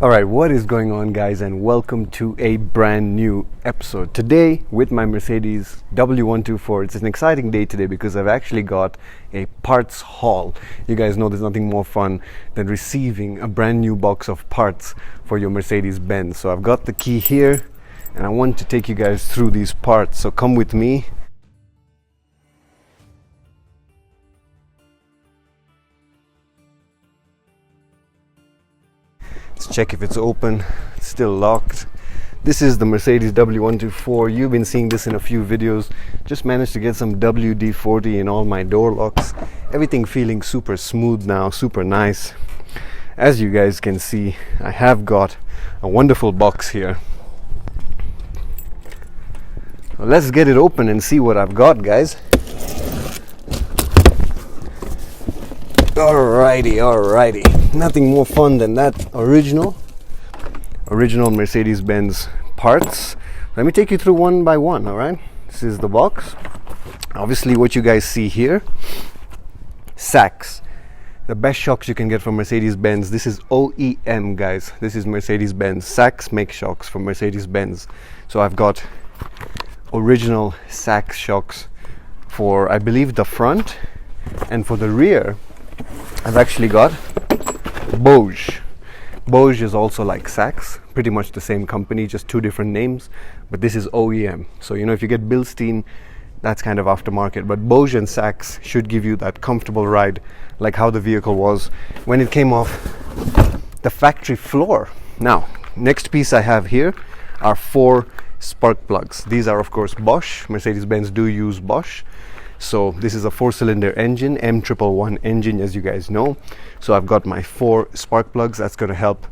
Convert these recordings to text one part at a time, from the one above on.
Alright, what is going on, guys, and welcome to a brand new episode. Today with my Mercedes W124. It's an exciting day today because I've actually got a parts haul. You guys know there's nothing more fun than receiving a brand new box of parts for your Mercedes-Benz. So I've got the key here and I want to take you guys through these parts. So come with me. Let's check if it's open. It's still locked. This is the Mercedes W124. You've been seeing this in a few videos. Just managed to get some WD-40 in all my door locks. Everything feeling super smooth now, super nice. As you guys can see, I have got a wonderful box here. Well, let's get it open and see what I've got, guys. Alrighty. Nothing more fun than that original Mercedes-Benz parts. Let me take you through one by one, alright? This is the box. Obviously what you guys see here, shocks. The best shocks you can get from Mercedes-Benz. This is OEM, guys. This is Mercedes-Benz. Shocks make shocks from Mercedes-Benz. So I've got original shocks shocks for, I believe, the front, and for the rear I've actually got Bosch. Bosch is also like Sachs, pretty much the same company, just two different names, but this is OEM. So you know, if you get Bilstein, that's kind of aftermarket, but Bosch and Sachs should give you that comfortable ride like how the vehicle was when it came off the factory floor. Now, next piece I have here are 4 spark plugs. These are of course Bosch. Mercedes-Benz do use Bosch. So this is a 4-cylinder engine, M111 engine, as you guys know. So I've got my 4 spark plugs. That's going to help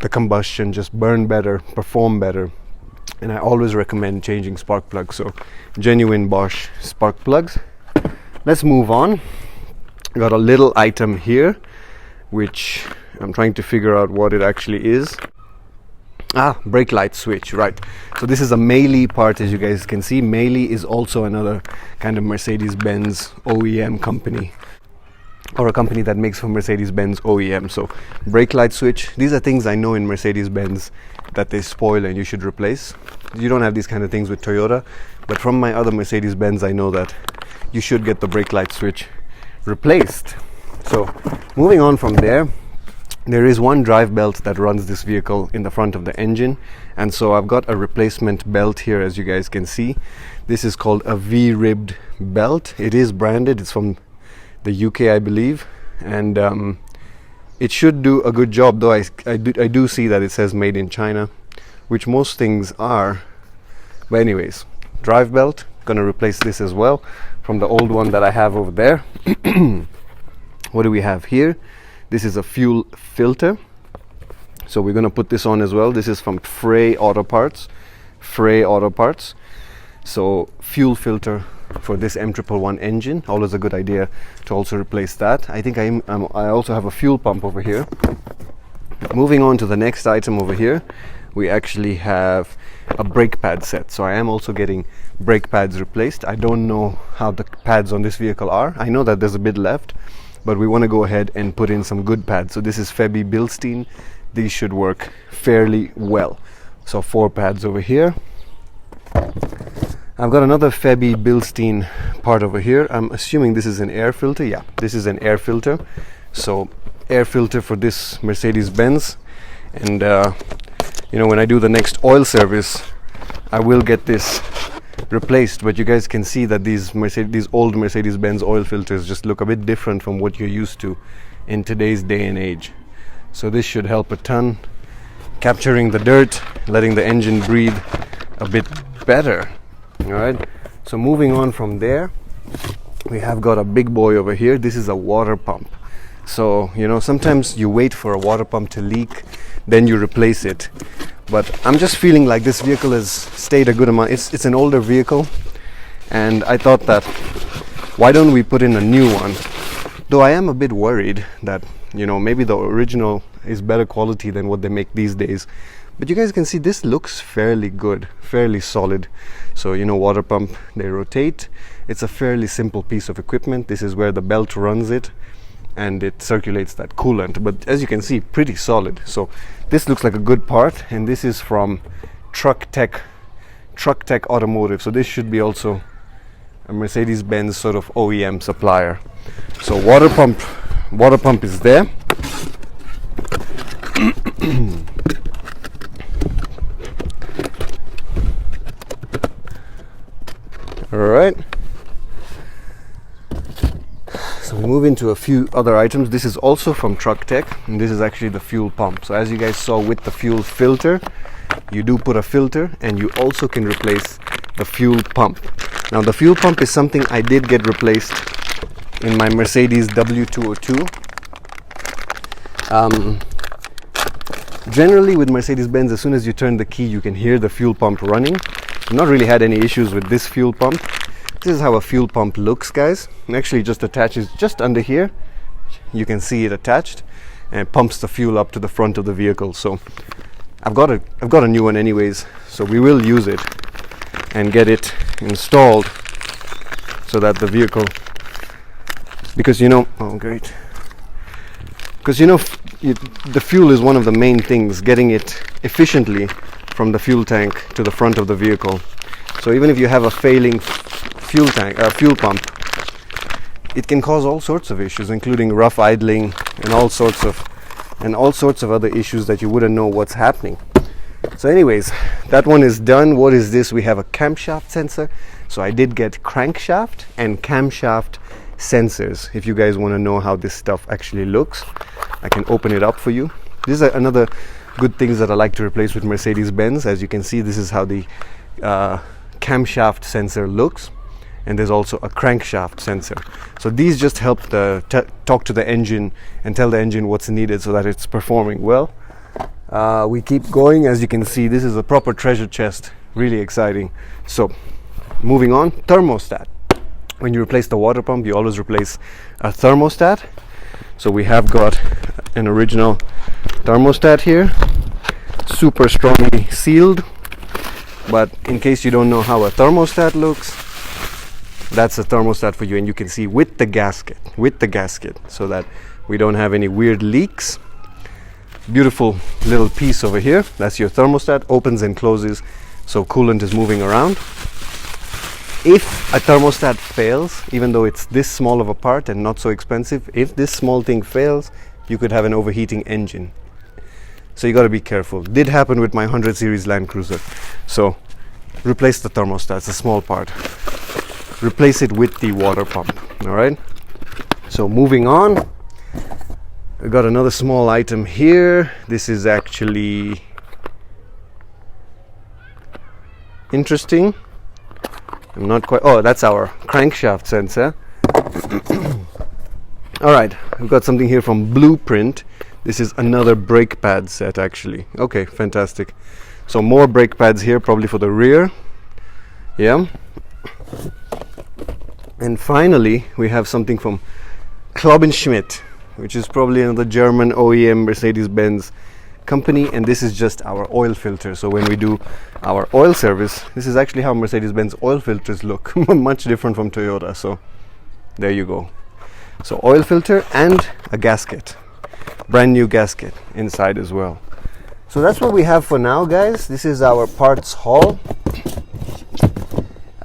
the combustion just burn better, perform better. And I always recommend changing spark plugs. So genuine Bosch spark plugs. Let's move on. Got a little item here, which I'm trying to figure out what it actually is. Brake light switch, right. So this is a Meili part, as you guys can see. Meili is also another kind of Mercedes-Benz OEM company, or a company that makes for Mercedes-Benz OEM. So brake light switch, these are things I know in Mercedes-Benz that they spoil and you should replace. You don't have these kind of things with Toyota, but from my other Mercedes-Benz I know that you should get the brake light switch replaced. So moving on from there, there is one drive belt that runs this vehicle in the front of the engine, and so I've got a replacement belt here, as you guys can see. This is called a V-ribbed belt. It is branded, it's from the UK, I believe, and it should do a good job, though I do see that it says made in China, which most things are. But anyways, drive belt, gonna replace this as well from the old one that I have over there. What do we have here? This is a fuel filter, so we're going to put this on as well. This is from Frey Auto Parts. So fuel filter for this M111 engine, always a good idea to also replace that. I think I also have a fuel pump over here. Moving on to the next item over here, we actually have a brake pad set. So I am also getting brake pads replaced. I don't know how the pads on this vehicle are. I know that there's a bit left, but we want to go ahead and put in some good pads. So this is Febby Bilstein. These should work fairly well. So 4 pads over here. I've got another Febby Bilstein part over here. I'm assuming this is an air filter. Yeah, this is an air filter. So air filter for this Mercedes-Benz. And you know, when I do the next oil service, I will get this replaced, but you guys can see that these old Mercedes-Benz oil filters just look a bit different from what you're used to in today's day and age. So this should help a ton, capturing the dirt, letting the engine breathe a bit better. Alright, so moving on from there, we have got a big boy over here. This is a water pump. So you know, sometimes you wait for a water pump to leak, then you replace it. But I'm just feeling like this vehicle has stayed a good amount. It's an older vehicle, and I thought that why don't we put in a new one? Though I am a bit worried that, you know, maybe the original is better quality than what they make these days. But you guys can see this looks fairly good, fairly solid. So you know, water pump, they rotate. It's a fairly simple piece of equipment. This is where the belt runs it. and it circulates that coolant. But as you can see, pretty solid. So this looks like a good part, and this is from Truck Tech Automotive. So this should be also a Mercedes-Benz sort of OEM supplier. So water pump is there. All right. So we move into a few other items. This is also from Truck Tech, and this is actually the fuel pump. So as you guys saw with the fuel filter, you do put a filter, and you also can replace the fuel pump. Now the fuel pump is something I did get replaced in my Mercedes W202. Generally with Mercedes-Benz, as soon as you turn the key, you can hear the fuel pump running. I've not really had any issues with this fuel pump. This is how a fuel pump looks, guys. It actually just attaches just under here. You can see it attached, and it pumps the fuel up to the front of the vehicle. So I've got a new one anyways, so we will use it and get it installed so that the vehicle, because the fuel is one of the main things, getting it efficiently from the fuel tank to the front of the vehicle. So even if you have a failing fuel pump, it can cause all sorts of issues, including rough idling and all sorts of other issues that you wouldn't know what's happening. So anyways, that one is done. What is this? We have a camshaft sensor. So I did get crankshaft and camshaft sensors. If you guys want to know how this stuff actually looks, I can open it up for you. This is another good things that I like to replace with Mercedes-Benz. As you can see, this is how the camshaft sensor looks, and there's also a crankshaft sensor. So these just help talk to the engine and tell the engine what's needed so that it's performing well. We keep going. As you can see, this is a proper treasure chest. Really exciting. So moving on, thermostat. When you replace the water pump, you always replace a thermostat. So we have got an original thermostat here, super strongly sealed. But in case you don't know how a thermostat looks, that's a thermostat for you, and you can see with the gasket, so that we don't have any weird leaks. Beautiful little piece over here. That's your thermostat, opens and closes, so coolant is moving around. If a thermostat fails, even though it's this small of a part and not so expensive, if this small thing fails, you could have an overheating engine. So you got to be careful. Did happen with my 100 series Land Cruiser. So replace the thermostat, it's a small part. Replace it with the water pump. All right. So moving on, I got another small item here. This is actually interesting. I'm not quite. Oh, that's our crankshaft sensor. All right, we've got something here from Blueprint. This is another brake pad set, actually. Okay, fantastic. So more brake pads here, probably for the rear. Yeah. And finally, we have something from Schmidt, which is probably another German OEM Mercedes-Benz company, and this is just our oil filter. So when we do our oil service, this is actually how Mercedes-Benz oil filters look. Much different from Toyota. So there you go. So oil filter and a gasket, brand new gasket inside as well. So that's what we have for now, guys. This is our parts haul.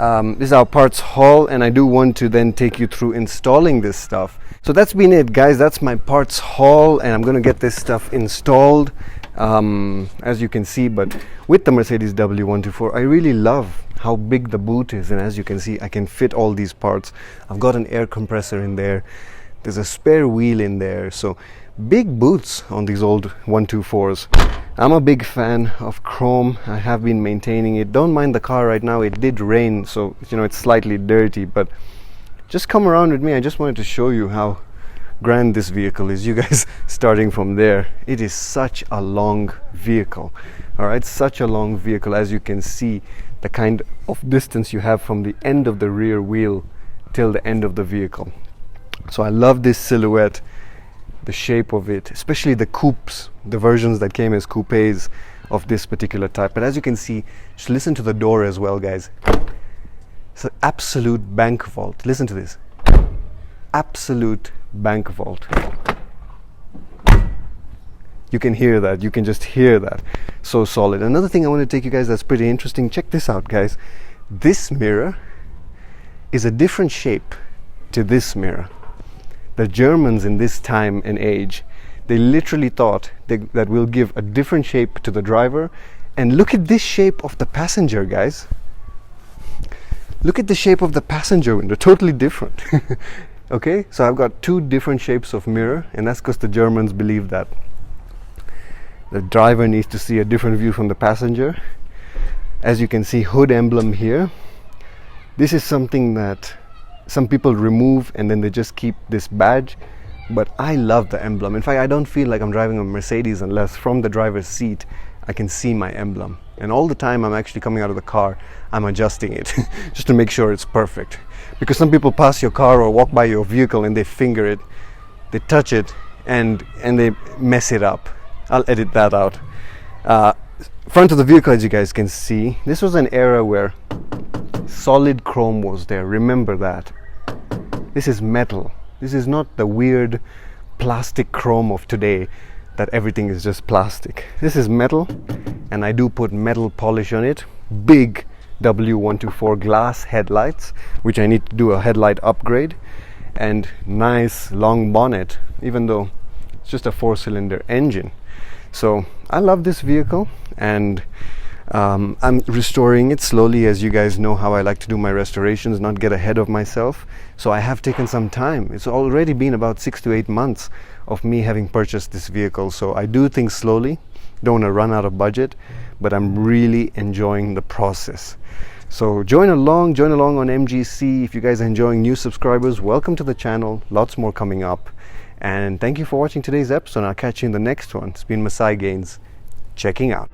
And I do want to then take you through installing this stuff. So that's been it, guys. That's my parts haul, and I'm going to get this stuff installed, as you can see. But with the Mercedes W124, I really love how big the boot is, and as you can see, I can fit all these parts. I've got an air compressor in there. There's a spare wheel in there. So big boots on these old 124s. I'm a big fan of chrome. I have been maintaining it. Don't mind the car right now. It did rain, so it's slightly dirty, but just come around with me. I just wanted to show you how grand this vehicle is. You guys, starting from there, it is such a long vehicle. All right, such a long vehicle. As you can see, the kind of distance you have from the end of the rear wheel till the end of the vehicle. So I love this silhouette, the shape of it, especially the coupes, the versions that came as coupes of this particular type. But as you can see, just listen to the door as well, guys. It's an absolute bank vault. Listen to this. absolute bank vault. You can hear that, you can just hear that. So solid. Another thing I want to take you guys that's pretty interesting, check this out guys. This mirror is a different shape to this mirror. The Germans in this time and age, they literally thought that we'll give a different shape to the driver. And look at this shape of the passenger, guys. Look at the shape of the passenger window, totally different. Okay, so I've got two different shapes of mirror, and that's because the Germans believe that the driver needs to see a different view from the passenger. As you can see, hood emblem here. This is something that some people remove and then they just keep this badge, but I love the emblem. In fact, I don't feel like I'm driving a Mercedes unless from the driver's seat I can see my emblem. And all the time I'm actually coming out of the car, I'm adjusting it just to make sure it's perfect. Because some people pass your car or walk by your vehicle and they finger it, they touch it, and they mess it up. I'll edit that out. Front of the vehicle, as you guys can see, this was an era where solid chrome was there. Remember that. This is metal. This is not the weird plastic chrome of today that everything is just plastic. This is metal, and I do put metal polish on it. Big W124 glass headlights, which I need to do a headlight upgrade, and nice long bonnet, even though it's just a 4-cylinder engine. So I love this vehicle, and I'm restoring it slowly. As you guys know how I like to do my restorations, not get ahead of myself. So I have taken some time. It's already been about 6 to 8 months of me having purchased this vehicle. So I do things slowly, don't want to run out of budget, but I'm really enjoying the process. So join along on MGC. If you guys are enjoying, new subscribers, welcome to the channel. Lots more coming up. And thank you for watching today's episode. I'll catch you in the next one. It's been Masai Gaines, checking out.